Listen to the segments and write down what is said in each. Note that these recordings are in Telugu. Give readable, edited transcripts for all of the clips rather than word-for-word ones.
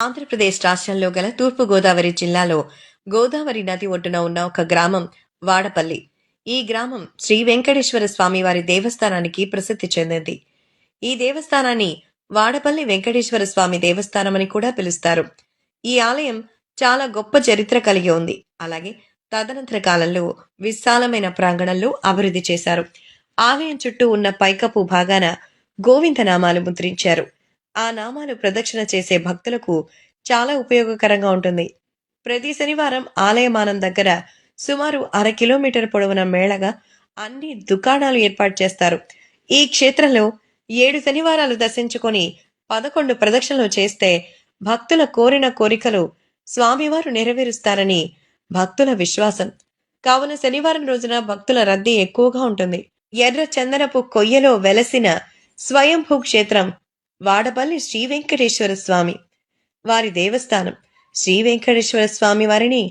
ఆంధ్రప్రదేశ్ రాష్ట్రంలో గల తూర్పు గోదావరి జిల్లాలో గోదావరి నది ఒడ్డున ఉన్న ఒక గ్రామం వాడపల్లి. ఈ గ్రామం శ్రీ వెంకటేశ్వర స్వామి వారి దేవస్థానానికి ప్రసిద్ధి చెందింది. ఈ దేవస్థానాన్ని వాడపల్లి వెంకటేశ్వర స్వామి దేవస్థానం అని కూడా పిలుస్తారు. ఈ ఆలయం చాలా గొప్ప చరిత్ర కలిగి ఉంది. అలాగే తదనంతర కాలంలో విశాలమైన ప్రాంగణంలో అభివృద్ధి చేశారు. ఆలయం చుట్టూ ఉన్న పైకప్పు భాగాన గోవింద నామాలు ముద్రించారు. ఆ నామాలు ప్రదక్షిణ చేసే భక్తులకు చాలా ఉపయోగకరంగా ఉంటుంది. ప్రతి శనివారం ఆలయమానం దగ్గర సుమారు 1/2 కిలోమీటర్ పొడవున మేళగా అన్ని దుకాణాలు ఏర్పాటు చేస్తారు. ఈ క్షేత్రంలో 7 శనివారాలు దర్శించుకొని 11 ప్రదక్షిణలు చేస్తే భక్తుల కోరిన కోరికలు స్వామివారు నెరవేరుస్తారని భక్తుల విశ్వాసం. కావున శనివారం రోజున భక్తుల రద్దీ ఎక్కువగా ఉంటుంది. ఎర్ర చందనపు కొయ్యలో వెలసిన స్వయంభూ క్షేత్రం వాడపల్లి శ్రీ వెంకటేశ్వర స్వామి వారి దేవస్థానం. శ్రీ వెంకటేశ్వర స్వామి వారిని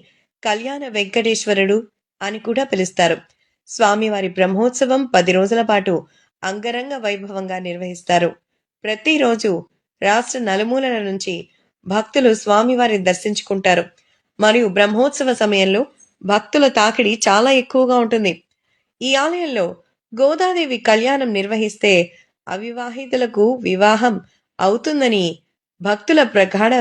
కళ్యాణ వెంకటేశ్వరుడు అని కూడా పిలుస్తారు. స్వామివారి బ్రహ్మోత్సవం 10 రోజుల పాటు అంగరంగ వైభవంగా నిర్వహిస్తారు. ప్రతిరోజు రాష్ట్ర నలుమూలల నుంచి భక్తులు స్వామివారిని దర్శించుకుంటారు. మరియు బ్రహ్మోత్సవ సమయంలో భక్తుల తాకిడి చాలా ఎక్కువగా ఉంటుంది. ఈ ఆలయంలో గోదాదేవి కళ్యాణం నిర్వహిస్తే అవివాహితులకు వివాహం అవుతుందని భక్తుల ప్రగాఢ